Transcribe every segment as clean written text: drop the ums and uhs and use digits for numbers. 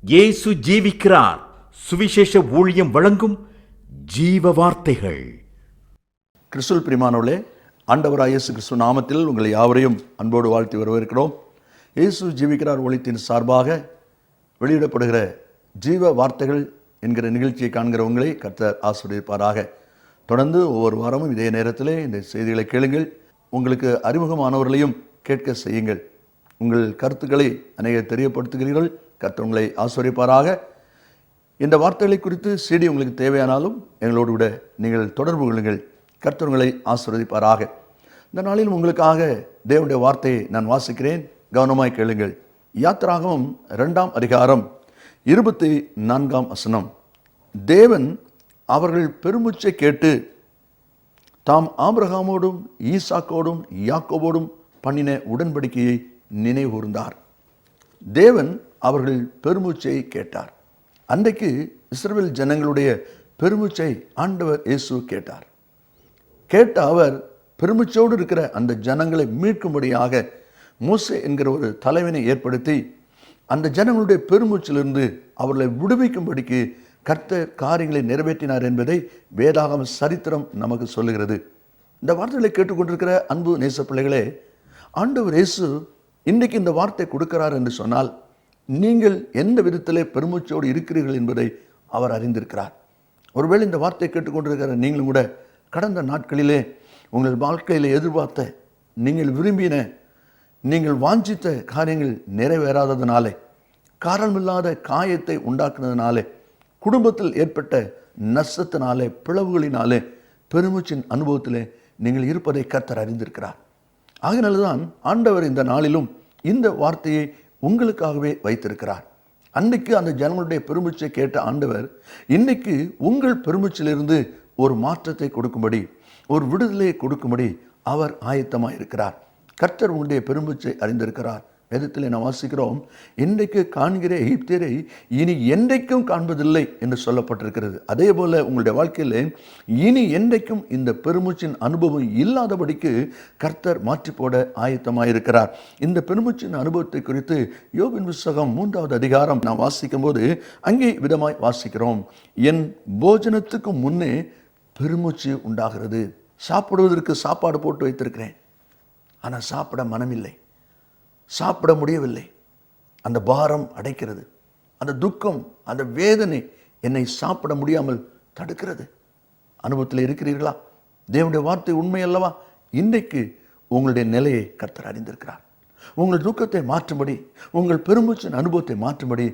இயேசு ஜீவிக்கிறார். சுவிசேஷ ஊழியம் வழங்கும் ஜீவ வார்த்தைகள். கிறிஸ்துவில் பிரியமானவர்களே, ஆண்டவராகிய இயேசு கிறிஸ்து நாமத்தில் உங்களை யாவரையும் அன்போடு வாழ்த்தி வரவேற்கிறோம். இயேசு ஜீவிக்கிறார் ஒளித்தின் சார்பாக வெளியிடப்படுகிற ஜீவ வார்த்தைகள் என்கிற நிகழ்ச்சியை காண்கிற உங்களை கர்த்தர் ஆசீர்வதிப்பாராக. தொடர்ந்து ஒவ்வொரு வாரமும் இதே நேரத்திலே இந்த செய்திகளை கேளுங்கள். உங்களுக்கு அறிமுகமானவர்களையும் கேட்க செய்யுங்கள். உங்கள் கருத்துக்களை அநேக தெரியப்படுத்துகிறீர்கள். கர்த்தர் உங்களை ஆசீர்வதிப்பாராக. இந்த வார்த்தைகளை குறித்து CD உங்களுக்கு தேவையானாலும் எங்களோடு விட நீங்கள் தொடர்பு கொள்ளுங்கள். கர்த்தர் உங்களை ஆசீர்வதிப்பாராக. இந்த நாளில் உங்களுக்காக தேவனுடைய வார்த்தையை நான் வாசிக்கிறேன், கவனமாய் கேளுங்கள். யாத்திராகமம் 2ஆம் அதிகாரம் 24ஆம் வசனம். தேவன் அவர்கள் பெருமூச்சை கேட்டு தாம் ஆபிரகாமோடும் ஈசாக்கோடும் யாக்கோபோடும் பண்ணின உடன்படிக்கையை நினைவு கூர்ந்தார். தேவன் அவர்கள் பெருமூச்சை கேட்டார். அன்றைக்கு இஸ்ரவேல் ஜனங்களுடைய பெருமூச்சை ஆண்டவர் இயேசு கேட்டார். கேட்ட அவர் பெருமூச்சோடு இருக்கிற அந்த ஜனங்களை மீட்கும்படியாக மோசே என்கிற ஒரு தலைவனை ஏற்படுத்தி அந்த ஜனங்களுடைய பெருமூச்சிலிருந்து அவர்களை விடுவிக்கும்படிக்கு கர்த்தர் காரியங்களை நிறைவேற்றினார் என்பதை வேதாகம சரித்திரம் நமக்கு சொல்லுகிறது. இந்த வார்த்தைகளை கேட்டுக்கொண்டிருக்கிற அன்பு நேச பிள்ளைகளே, ஆண்டவர் இயேசு இன்றைக்கு இந்த வார்த்தை கொடுக்கிறார் என்று சொன்னால் நீங்கள் எந்த விதத்திலே பெருமூச்சோடு இருக்கிறீர்கள் என்பதை அவர் அறிந்திருக்கிறார். ஒருவேளை இந்த வார்த்தை கேட்டுக்கொண்டிருக்கிற நீங்களும் கூட கடந்த நாட்களிலே உங்கள் வாழ்க்கையில் எதிர்பார்த்த, நீங்கள் விரும்பின, நீங்கள் வாஞ்சித்த காரியங்கள் நிறைவேறாததினாலே, காரணமில்லாத காயத்தை உண்டாக்குனதுனாலே, குடும்பத்தில் ஏற்பட்ட நஷ்டத்தினாலே, பிளவுகளினாலே, பெருமூச்சின் அனுபவத்திலே நீங்கள் இருப்பதை கர்த்தர் அறிந்திருக்கிறார். ஆகினால்தான் ஆண்டவர் இந்த நாளிலும் இந்த வார்த்தையை உங்களுக்காகவே வைத்திருக்கிறார். அன்னைக்கு அந்த ஜனங்களுடைய பெருமூச்சை கேட்ட ஆண்டவர் இன்னைக்கு உங்கள் பெருமூச்சிலிருந்து ஒரு மாற்றத்தை கொடுக்கும்படி, ஒரு விடுதலையை கொடுக்கும்படி அவர் ஆயத்தமாக இருக்கிறார். கர்த்தர் உங்களுடைய பெருமூச்சை அறிந்திருக்கிறார். வேதத்தில் நாம் வாசிக்கிறோம், இன்றைக்கு காண்கிற எகிப்தியரை இனி என்றைக்கும் காண்பதில்லை என்று சொல்லப்பட்டிருக்கிறது. அதே போல உங்களுடைய வாழ்க்கையில் இனி என்றைக்கும் இந்த பெருமூச்சின் அனுபவம் இல்லாதபடிக்கு கர்த்தர் மாற்றி போட ஆயத்தமாயிருக்கிறார். இந்த பெருமூச்சின் அனுபவத்தை குறித்து யோபின் புத்தகம் 3ஆவது அதிகாரம் நாம் வாசிக்கும் போது அங்கே விதமாய் வாசிக்கிறோம். என் போஜனத்துக்கு முன்னே பெருமூச்சு உண்டாகிறது. சாப்பிடுவதற்கு சாப்பாடு போட்டு வைத்திருக்கிறேன், ஆனால் சாப்பிட மனமில்லை, சாப்பிட முடியவில்லை. அந்த பாரம் அடைக்கிறது, அந்த துக்கம், அந்த வேதனை என்னை சாப்பிட முடியாமல் தடுக்கிறது. அனுபவத்தில் இருக்கிறீர்களா? தேவனுடைய வார்த்தை உண்மை அல்லவா? இன்றைக்கு உங்களுடைய நிலையை கர்த்தர் அறிந்திருக்கிறார். உங்கள் துக்கத்தை மாற்றும்படி, உங்கள் பெருமூச்சின் அனுபவத்தை மாற்றும்படி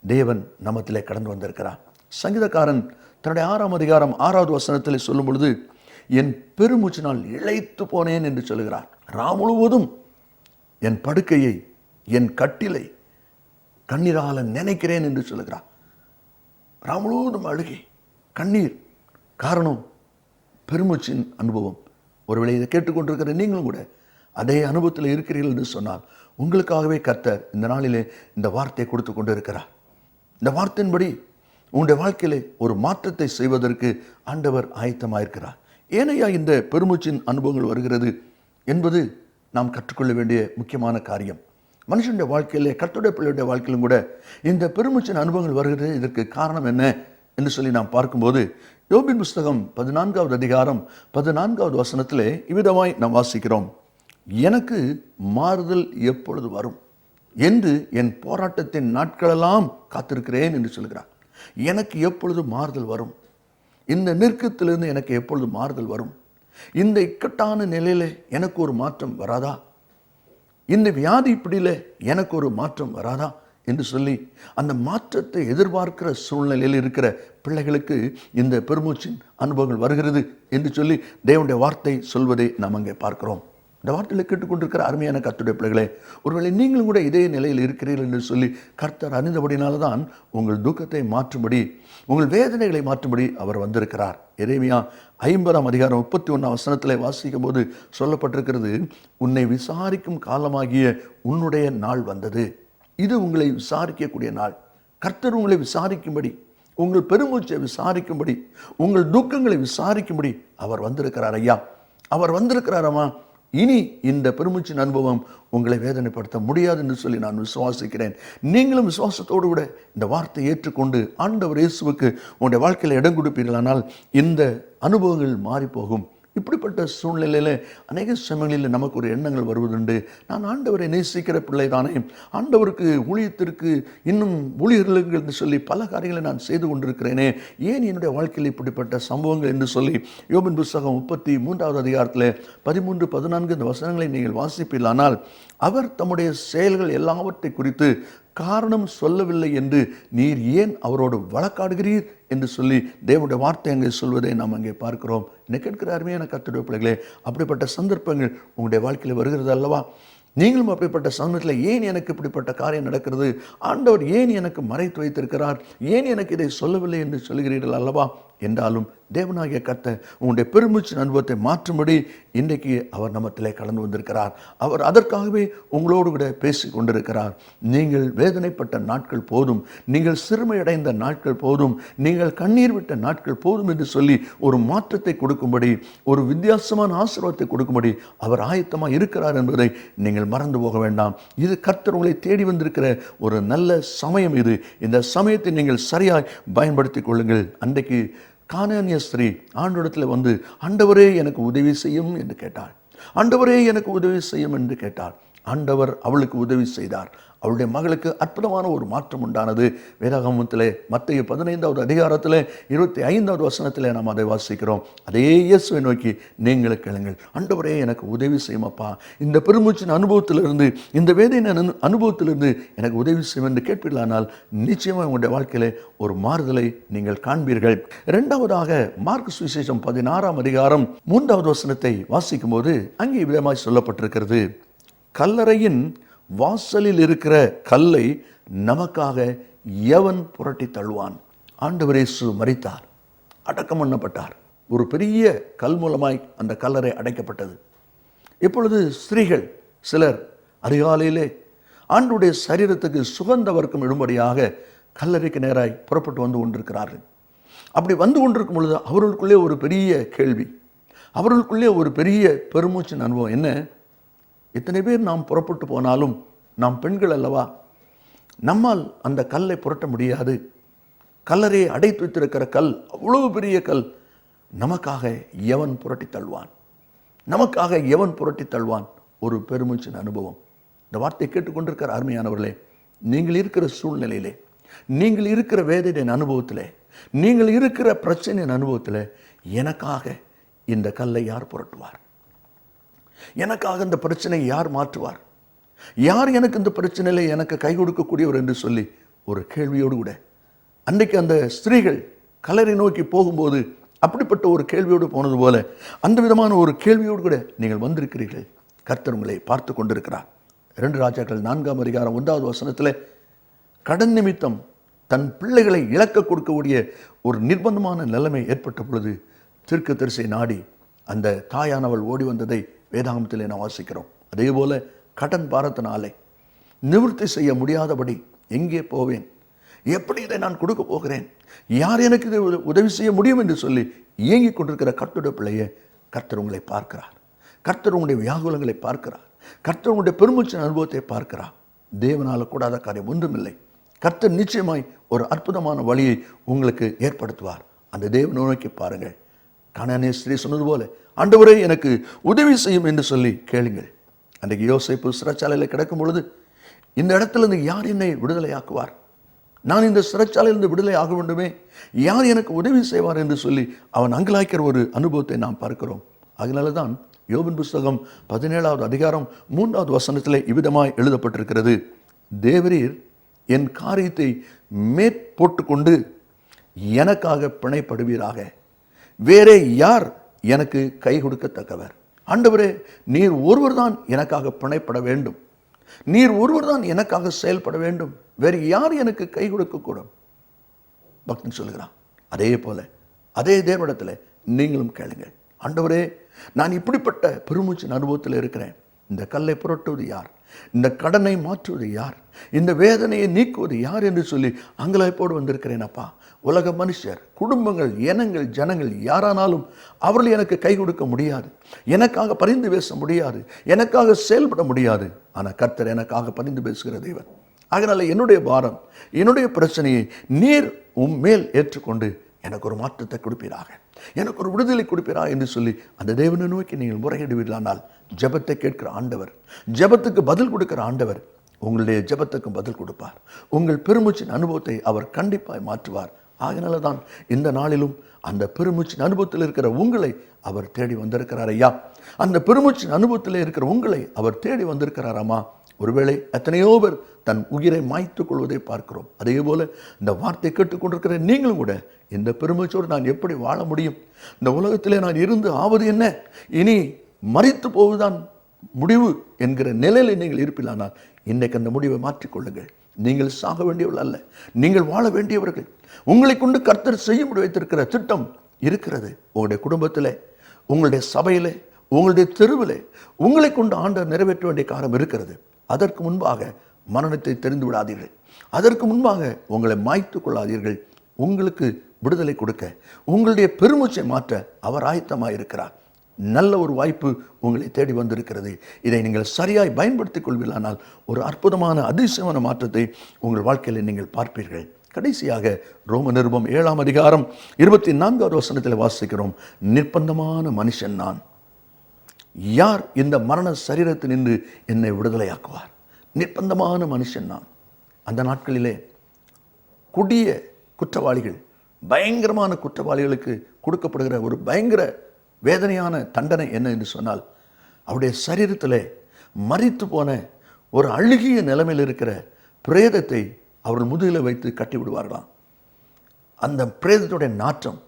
தேவன் நமத்திலே கடந்து வந்திருக்கிறார். சங்கீதக்காரன் தன்னுடைய 6ஆம் அதிகாரம் 6வது வசனத்தில் சொல்லும் பொழுது, என் பெருமூச்சினால் இளைத்து போனேன் என்று சொல்லுகிறார். முழுவதும் என் படுக்கையை, என் கட்டிலை கண்ணீரால நினைக்கிறேன் என்று சொல்லுகிறார். முழுவதும் அழுகை, கண்ணீர். காரணம் பெருமூச்சின் அனுபவம். ஒருவேளை இதை கேட்டுக்கொண்டிருக்கிற நீங்களும் கூட அதே அனுபவத்தில் இருக்கிறீர்கள் என்று சொன்னால் உங்களுக்காகவே கர்த்தர் இந்த நாளிலே இந்த வார்த்தையை கொடுத்து கொண்டு இருக்கிறார். இந்த வார்த்தையின்படி உங்களுடைய வாழ்க்கையிலே ஒரு மாற்றத்தை செய்வதற்கு ஆண்டவர் ஆயத்தமாயிருக்கிறார். ஏனையா இந்த பெருமூச்சின் அனுபவங்கள் வருகிறது என்பது நாம் கற்றுக்கொள்ள வேண்டிய முக்கியமான காரியம். மனுஷனுடைய வாழ்க்கையிலே, கர்த்தருடைய பிள்ளையுடைய வாழ்க்கையிலும் கூட இந்த பெருமூச்சின் அனுபவங்கள் வருகிறது. இதற்கு காரணம் என்ன என்று சொல்லி நாம் பார்க்கும்போது யோபின் புத்தகம் 14ஆவது அதிகாரம் 14ஆவது வசனத்திலே இவ்விதமாய் நாம் வாசிக்கிறோம். எனக்கு மாறுதல் எப்பொழுது வரும் என்று என் போராட்டத்தின் நாட்களெல்லாம் காத்திருக்கிறேன் என்று சொல்கிறார். எனக்கு எப்பொழுது மாறுதல் வரும்? இந்த நெருக்கத்திலிருந்து எனக்கு எப்பொழுது மாறுதல் வரும்? இந்த இக்கட்டான நிலையில எனக்கு ஒரு மாற்றம் வராதா? இந்த வியாதி பிடியில எனக்கு ஒரு மாற்றம் வராதா என்று சொல்லி அந்த மாற்றத்தை எதிர்பார்க்கிற சூழ்நிலையில் இருக்கிற பிள்ளைகளுக்கு இந்த பெருமூச்சின் அனுபவங்கள் வருகிறது என்று சொல்லி தேவனுடைய வார்த்தை சொல்வதை நாம் அங்கே பார்க்கிறோம். இந்த வார்த்தையில் கேட்டுக்கொண்டிருக்கிற அருமையான கர்த்தருடைய பிள்ளைகளே, ஒருவேளை நீங்களும் கூட இதே நிலையில் இருக்கிறீர்கள் என்று சொல்லி கர்த்தர் அறிந்தபடினால்தான் உங்கள் துக்கத்தை மாற்றும்படி, உங்கள் வேதனைகளை மாற்றும்படி அவர் வந்திருக்கிறார். எரேமியா 50ஆம் அதிகாரம் 31ஆம் வசனத்திலே வாசிக்கும் போது சொல்லப்பட்டிருக்கிறது, உன்னை விசாரிக்கும் காலமாகிய உன்னுடைய நாள் வந்தது. இது உங்களை விசாரிக்கக்கூடிய நாள். கர்த்தர் உங்களை விசாரிக்கும்படி, உங்கள் பெருமூச்சை விசாரிக்கும்படி, உங்கள் துக்கங்களை விசாரிக்கும்படி அவர் வந்திருக்கிறார். ஐயா, அவர் வந்திருக்கிறாரம்மா. இனி இந்த பெருமூச்சின் அனுபவம் உங்களை வேதனைப்படுத்த முடியாது என்று சொல்லி நான் விசுவாசிக்கிறேன். நீங்களும் விசுவாசத்தோடு கூட இந்த வார்த்தையை ஏற்றுக்கொண்டு ஆண்டவர் இயேசுவுக்கு உங்களுடைய வாழ்க்கையில் இடம் கொடுப்பீர்களானால் இந்த அனுபவங்கள் மாறிப்போகும். இப்படிப்பட்ட சூழ்நிலையில் அநேக சமயங்களில் நமக்கு ஒரு எண்ணங்கள் வருவதுண்டு. நான் ஆண்டவரை நேசிக்கிற பிள்ளை தானே, ஆண்டவருக்கு ஊழியத்திற்கு இன்னும் ஊழியர்களுக்கு என்று சொல்லி பல காரியங்களை நான் செய்து கொண்டிருக்கிறேனே, ஏன் என்னுடைய வாழ்க்கையில் இப்படிப்பட்ட சம்பவங்கள் என்று சொல்லி யோபின் புத்தகம் 33வது அதிகாரத்தில் 13, 14 இந்த வசனங்களை நீங்கள் வாசிப்பீர்களானால், அவர் தம்முடைய செயல்கள் எல்லாவற்றை குறித்து காரணம் சொல்லவில்லை என்று நீர் ஏன் அவரோடு வழக்காடுகிறீர் என்று சொல்லி தேவனுடைய வார்த்தை அங்கே சொல்வதை நாம் அங்கே பார்க்கிறோம். என்னை கேட்கிற அருமையான கர்த்தருடைய பிள்ளைகளே, அப்படிப்பட்ட சந்தர்ப்பங்கள் உங்களுடைய வாழ்க்கையில் வருகிறது அல்லவா? நீங்களும் அப்படிப்பட்ட சமயத்தில் ஏன் எனக்கு இப்படிப்பட்ட காரியம் நடக்கிறது, ஆண்டவர் ஏன் எனக்கு மறைத்து வைத்திருக்கிறார், ஏன் எனக்கு இதை சொல்லவில்லை என்று சொல்கிறீர்கள் அல்லவா? என்றாலும் தேவனாகிய கர்த்தர் உங்களுடைய பெருமூச்சின் அனுபவத்தை மாற்றும்படி இன்றைக்கு அவர் நம்மத்திலே கலந்து வந்திருக்கிறார். அவர் அதற்காகவே உங்களோடு கூட பேசி கொண்டிருக்கிறார். நீங்கள் வேதனைப்பட்ட நாட்கள் போதும், நீங்கள் சிறுமையடைந்த நாட்கள் போதும், நீங்கள் கண்ணீர் விட்ட நாட்கள் போதும் என்று சொல்லி ஒரு மாற்றத்தை கொடுக்கும்படி, ஒரு வித்தியாசமான ஆசீர்வாதத்தை கொடுக்கும்படி அவர் ஆயத்தமாக இருக்கிறார் என்பதை நீங்கள் மறந்து போக வேண்டாம். இது கர்த்தர் உங்களை தேடி வந்திருக்கிற ஒரு நல்ல சமயம். இது இந்த சமயத்தை நீங்கள் சரியாய் பயன்படுத்திக் கொள்ளுங்கள். அன்றைக்கு கானானிய ஸ்திரீ ஆண்டவரிடத்தில் வந்து, ஆண்டவரே எனக்கு உதவி செய்யும் என்று கேட்டாள். ஆண்டவரே எனக்கு உதவி செய்யும் என்று கேட்டாள். ஆண்டவர் அவளுக்கு உதவி செய்தார். அவளுடைய மகளுக்கு அற்புதமான ஒரு மாற்றம் உண்டானது. வேதாகமத்திலே மத்தேயு 15வது அதிகாரத்தில் 25வது வசனத்தில் நாம் அதை வாசிக்கிறோம். அதே இயேசுவை நோக்கி நீங்கள் கேளுங்கள், ஆண்டவரே எனக்கு உதவி செய்யுமப்பா, இந்த பெருமூச்சின் அனுபவத்திலிருந்து, இந்த வேதனை அனுபவத்திலிருந்து எனக்கு உதவி செய்யும் என்று கேட்பீர்களானால் நிச்சயமாக உங்களுடைய வாழ்க்கையிலே ஒரு மாறுதலை நீங்கள் காண்பீர்கள். இரண்டாவதாக மார்க்கு சுவிசேஷம் 16ஆம் அதிகாரம் 3வது வசனத்தை வாசிக்கும் போது அங்கே விதமாய் சொல்லப்பட்டிருக்கிறது, கல்லறையின் வாசலில் இருக்கிற கல்லை நமக்காக எவன் புரட்டி தள்ளுவான்? ஆண்டவர் இயேசு மரித்தார், அடக்கம் பண்ணப்பட்டார். ஒரு பெரிய கல் மூலமாய் அந்த கல்லறை அடைக்கப்பட்டது. இப்பொழுது ஸ்திரீகள் சிலர் அதிகாலையிலே ஆண்டவருடைய சரீரத்துக்கு சுகந்த வர்க்கம் இடும்படியாக கல்லறைக்கு நேராய் புறப்பட்டு வந்து கொண்டிருக்கிறார்கள். அப்படி வந்து கொண்டிருக்கும் பொழுது அவர்களுக்குள்ளே ஒரு பெரிய கேள்வி, அவர்களுக்குள்ளே ஒரு பெரிய பெருமூச்சின் அனுபவம். என்ன, இத்தனை பேர் நாம் புறப்பட்டு போனாலும் நாம் பெண்கள் அல்லவா, நம்மால் அந்த கல்லை புரட்ட முடியாது. கல்லறையை அடைத்து வைத்திருக்கிற கல் அவ்வளவு பெரிய கல், நமக்காக எவன் புரட்டி தள்ளுவான்? நமக்காக எவன் புரட்டி தள்ளுவான்? ஒரு பெருமூச்சின் அனுபவம். இந்த வார்த்தை கேட்டுக்கொண்டிருக்கிற அருமையானவர்களே, நீங்கள் இருக்கிற சூழ்நிலையிலே, நீங்கள் இருக்கிற வேதனையின் அனுபவத்திலே, நீங்கள் இருக்கிற பிரச்சனையின் அனுபவத்தில் எனக்காக இந்த கல்லை யார் புரட்டுவார்? எனக்காக இந்த பிரச்சனையை யார் மாற்றுவார்? யார் எனக்கு இந்த பிரச்சனையில் எனக்கு கை கொடுக்கக்கூடியவர் என்று சொல்லி ஒரு கேள்வியோடு கூட அன்றைக்கு அந்த ஸ்திரீகள் கல்லறை நோக்கி போகும்போது அப்படிப்பட்ட ஒரு கேள்வியோடு போனது போல அந்த விதமான ஒரு கேள்வியோடு கூட நீங்கள் வந்திருக்கிறீர்கள். கர்த்தர் உங்களை பார்த்து கொண்டிருக்கிறார். 2 ராஜாக்கள் 4ஆம் அதிகாரம் 1வது வசனத்தில் கடன் நிமித்தம் தன் பிள்ளைகளை இழக்க கொடுக்கக்கூடிய ஒரு நிர்பந்தமான நிலைமை ஏற்பட்ட பொழுது தீர்க்கதரிசியை நாடி அந்த தாயானவள் ஓடி வந்ததை வேதாகமத்திலே நான் வாசிக்கிறோம். அதே போல கடன் பாரத்தினாலே நிவர்த்தி செய்ய முடியாதபடி எங்கே போவேன், எப்படி இதை நான் கொடுக்க போகிறேன், யார் எனக்கு இதை உதவி செய்ய முடியும் என்று சொல்லி இயங்கிக் கொண்டிருக்கிற கர்த்தருடைய பிள்ளையை கர்த்தர் உங்களை பார்க்கிறார். கர்த்தர் உங்களுடைய வியாகுலங்களை பார்க்கிறார். கர்த்தர் உங்களுடைய பெருமூச்சின் அனுபவத்தை பார்க்கிறார். தேவனால கூடாத காரியம் ஒன்றுமில்லை. கர்த்தர் நிச்சயமாய் ஒரு அற்புதமான வழியை உங்களுக்கு ஏற்படுத்துவார். அந்த தேவனை நோக்கி பாருங்கள். கானானிய ஸ்திரீ சொன்னது போல, ஆண்டவரே எனக்கு உதவி செய்யும் என்று சொல்லி கேளுங்கள். அன்றைக்கு யோசேப்பு சிறைச்சாலையில் கிடக்கும் பொழுது, இந்த இடத்திலிருந்து யார் என்னை விடுதலையாக்குவார்? நான் இந்த சிறைச்சாலையிலிருந்து விடுதலை ஆக வேண்டுமே, யார் எனக்கு உதவி செய்வார் என்று சொல்லி அவன் அங்கலாய்க்கிற ஒரு அனுபவத்தை நாம் பார்க்கிறோம். அதனால தான் யோபின் புத்தகம் 17வது அதிகாரம் 3வது வசனத்திலே இவ்விதமாய் எழுதப்பட்டிருக்கிறது, தேவரீர் என் காரியத்தை மேற்போட்டுக்கொண்டு எனக்காக பிணைப்படுவீராக, வேறே யார் எனக்கு கை கொடுக்கத்தக்கவர்? ஆண்டவரே, நீர் ஒருவர் தான் எனக்காக பிணைப்பட வேண்டும், நீர் ஒருவர் தான் எனக்காக செயல்பட வேண்டும், வேறு யார் எனக்கு கை கொடுக்கக்கூடும்? பக்தன் சொல்கிறான். அதே போல அதே தேவனிடத்தில் நீங்களும் கேளுங்கள், ஆண்டவரே நான் இப்படிப்பட்ட பெருமூச்சின் அனுபவத்தில் இருக்கிறேன், இந்த கல்லை புரட்டுவது யார்? இந்த கடனை மாற்றுவது யார்? இந்த வேதனையை நீக்குவது யார் என்று சொல்லி அங்கலாய்ப்போடு வந்திருக்கிறேன் அப்பா. உலக மனுஷர், குடும்பங்கள், இனங்கள், ஜனங்கள் யாரானாலும் அவர்கள் எனக்கு கை கொடுக்க முடியாது, எனக்காக பரிந்து பேச முடியாது, எனக்காக செயல்பட முடியாது. ஆனால் கர்த்தர் எனக்காக பரிந்து பேசுகிற தேவன். அதனால என்னுடைய பாரம், என்னுடைய பிரச்சனையை நீர் மேல் ஏற்றுக்கொண்டு எனக்கு ஒரு மாற்றத்தை கொடுப்பீராக, எனக்கு ஒரு விடுதலை கொடுப்பீராக என்று சொல்லி அந்த தேவனை நோக்கி நீங்கள் முறையிடுவீர்களானால் ஜெபத்தை கேட்கிற ஆண்டவர், ஜெபத்துக்கு பதில் கொடுக்கிற ஆண்டவர் உங்களுடைய ஜெபத்துக்கு பதில் கொடுப்பார். உங்கள் பெருமூச்சின் அனுபவத்தை அவர் கண்டிப்பாய் மாற்றுவார். அதனால தான் இந்த நாளிலும் அந்த பெருமூச்சின் அனுபவத்தில் இருக்கிற உங்களை அவர் தேடி வந்திருக்கிறார் ஐயா. அந்த பெருமூச்சின் அனுபவத்தில் இருக்கிற உங்களை அவர் தேடி வந்திருக்கிறாராமா. ஒருவேளை எத்தனையோ பேர் தன் உயிரை மாய்த்து கொள்வதை பார்க்கிறோம். அதே போல இந்த வார்த்தை கேட்டுக்கொண்டிருக்கிற நீங்களும் கூட இந்த பெருமூச்சோடு நான் எப்படி வாழ முடியும், இந்த உலகத்திலே நான் இருந்து ஆவது என்ன, இனி மரித்து போவதுதான் முடிவு என்கிற நிலையில் நீங்கள் இருப்பில்லானால் இன்றைக்கு அந்த முடிவை மாற்றிக்கொள்ளுங்கள். நீங்கள் சாக வேண்டியவர்கள் அல்ல, நீங்கள் வாழ வேண்டியவர்கள். உங்களை கொண்டு கர்த்தர் செய்ய முடி வைத்திருக்கிற திட்டம் இருக்கிறது. உங்களுடைய குடும்பத்தில், உங்களுடைய சபையில், உங்களுடைய தெருவில் உங்களை கொண்டு ஆண்டவர் நிறைவேற்ற வேண்டிய காலம் இருக்கிறது. அதற்கு முன்பாக மரணத்தை தெரிந்து விடாதீர்கள். அதற்கு முன்பாக உங்களை மாய்த்து கொள்ளாதீர்கள். உங்களுக்கு விடுதலை கொடுக்க, உங்களுடைய பெருமூச்சை மாற்ற அவர் ஆயத்தமாக இருக்கிறார். நல்ல ஒரு வாய்ப்பு உங்களை தேடி வந்திருக்கிறது. இதை நீங்கள் சரியாய் பயன்படுத்திக் கொள்வீர்களானால் ஒரு அற்புதமான அதிசயமான மாற்றத்தை உங்கள் வாழ்க்கையில் நீங்கள் பார்ப்பீர்கள். கடைசியாக ரோம நிருபம் 7ஆம் அதிகாரம் 24வது வசனத்தில் வாசிக்கிறோம், நிர்பந்தமான மனுஷன் நான், யார் இந்த மரண சரீரத்தில் நின்று என்னை விடுதலையாக்குவார்? நிர்பந்தமான மனுஷன் நான். அந்த நாட்களிலே கொடிய குற்றவாளிகள், பயங்கரமான குற்றவாளிகளுக்கு கொடுக்கப்படுகிற ஒரு பயங்கர வேதனையான தண்டனை என்ன என்று சொன்னால், அவருடைய சரீரத்தில் மரித்து போன ஒரு அழுகிய நிலைமையில் இருக்கிற பிரேதத்தை அவர்கள் முதுகில் வைத்து கட்டி விடுவார்களாம். அந்த பிரேதத்துடைய நாற்றம்,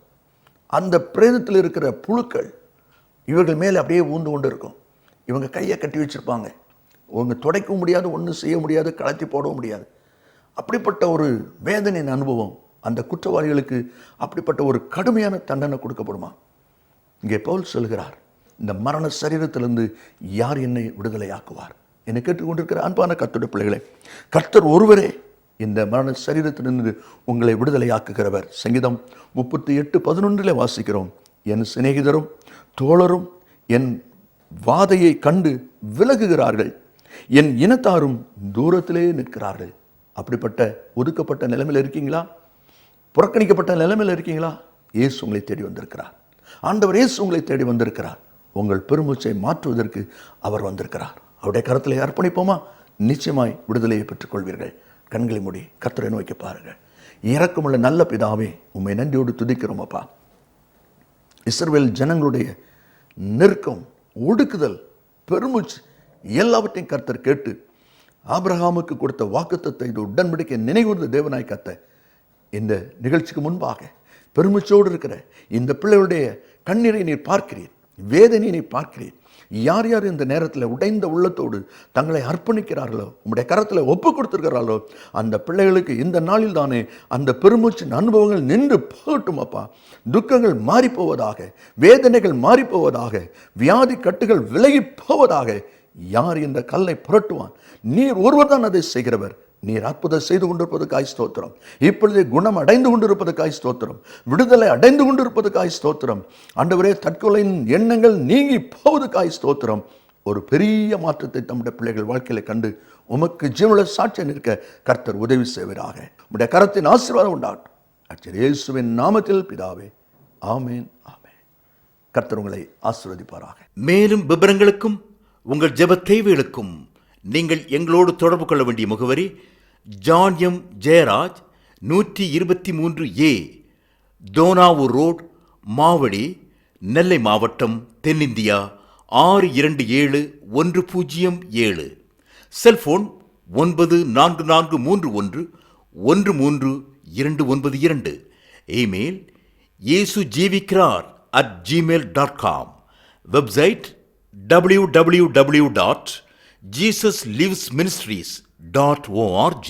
அந்த பிரேதத்தில் இருக்கிற புழுக்கள் இவர்கள் மேலே அப்படியே ஊந்து கொண்டு இருக்கும். இவங்க கையை கட்டி வச்சுருப்பாங்க. அவங்க துடைக்கவும் முடியாது, ஒன்றும் செய்ய முடியாது, கலத்தி போடவும் முடியாது. அப்படிப்பட்ட ஒரு வேதனையின் அனுபவம் அந்த குற்றவாளிகளுக்கு அப்படிப்பட்ட ஒரு கடுமையான தண்டனை கொடுக்கப்படுமா? இங்கே பவுல் சொல்கிறார், இந்த மரண சரீரத்திலிருந்து யார் என்னை விடுதலையாக்குவார்? என்னை கேட்டுக்கொண்டிருக்கிற அன்பான கர்த்தருடைய பிள்ளைகளே, கர்த்தர் ஒருவரே இந்த மரண சரீரத்திலிருந்து உங்களை விடுதலையாக்குகிறவர். சங்கீதம் 38:11 வாசிக்கிறோம், என் சிநேகிதரும் தோழரும் என் வாதையை கண்டு விலகுகிறார்கள், என் இனத்தாரும் தூரத்திலே நிற்கிறார்கள். அப்படிப்பட்ட ஒதுக்கப்பட்ட நிலைமையில் இருக்கீங்களா? புறக்கணிக்கப்பட்ட நிலைமையில் இருக்கீங்களா? இயேசு உங்களை தேடி வந்திருக்கிறார். ஆண்டவர் இயேசு உங்களை தேடி வந்திருக்கிறார். உங்கள் பெருமூச்சை மாற்றுவதற்கு அவர் வந்திருக்கிறார். அவருடைய கரத்திலே அர்ப்பணிப்போமா? நிச்சயமாய் விடுதலையை பெற்றுக்கொள்வீர்கள். கண்களை மூடி கர்த்தரை நோக்கி பாருங்கள். இரக்கமுள்ள நல்ல பிதாவே, உம்மை நன்றியோடு துதிக்கிறோம் அப்பா. இஸ்ரவேல் ஜனங்களுடைய நெருக்கம், ஒடுக்குதல், பெருமூச்சு எல்லாவற்றையும் கர்த்தர் கேட்டு ஆபிரகாமுக்கு கொடுத்த வாக்குத்தத்தை, இந்த உடன்படிக்கை நினைவுறுந்த தேவனாய் கர்த்தர் இந்த நிகழ்ச்சிக்கு முன்பாக பெருமூச்சோடு இருக்கிற இந்த பிள்ளைகளுடைய கண்ணீரை நீர் பார்க்கிறீர், வேதனையை நீர் பார்க்கிறீர். யார் யார் இந்த நேரத்தில் உடைந்த உள்ளத்தோடு தங்களை அர்ப்பணிக்கிறார்களோ, உங்களுடைய கரத்தில் ஒப்பு கொடுத்துருக்கிறார்களோ, அந்த பிள்ளைகளுக்கு இந்த நாளில் தானே அந்த பெருமூச்சின் அனுபவங்கள் நின்று போகட்டும் அப்பா. துக்கங்கள் மாறி போவதாக, வேதனைகள் மாறி போவதாக, வியாதி கட்டுகள் விலகி போவதாக. யார் இந்த கல்லை புரட்டுவான்? நீர் ஒருவர் தான் அதை செய்கிறவர். நீர் அற்புதம் செய்து கொண்டிருப்பதற்காய் ஸ்தோத்திரம். இப்பொழுது குணம் அடைந்து கொண்டிருப்பதற்காய் ஸ்தோத்திரம். விடுதலை அடைந்து கொண்டிருப்பதற்காய் ஸ்தோத்திரம். ஆண்டவரே, தற்கொலையின் எண்ணங்கள் நீங்கி போவதற்காய் ஸ்தோத்திரம். ஒரு பெரிய மாற்றத்தை தம்முடைய பிள்ளைகள் வாழ்க்கையில கண்டு உமக்கு ஜீவனுள்ள சாட்சியம் நிற்க கர்த்தர் உதவி செய்வீராக. உம்முடைய கரத்தின் ஆசீர்வாதம் உண்டாகட்டும். இயேசுவின் நாமத்தில் பிதாவே, ஆமேன், ஆமேன். கர்த்தர் உங்களை ஆசீர்வதிப்பாராக. மேலும் விவரங்களுக்கும் உங்கள் ஜெப தேவைகளுக்கும் நீங்கள் எங்களோடு தொடர்பு கொள்ள வேண்டிய முகவரி John M Jeyaraj, 123A Thonavur road, Mavadi, Nellai மாவட்டம், தென்னிந்தியா 627107. Cellphone 9443113292. Email yesujivikarar@gmail.com. Website www.jesuslivesministries.org.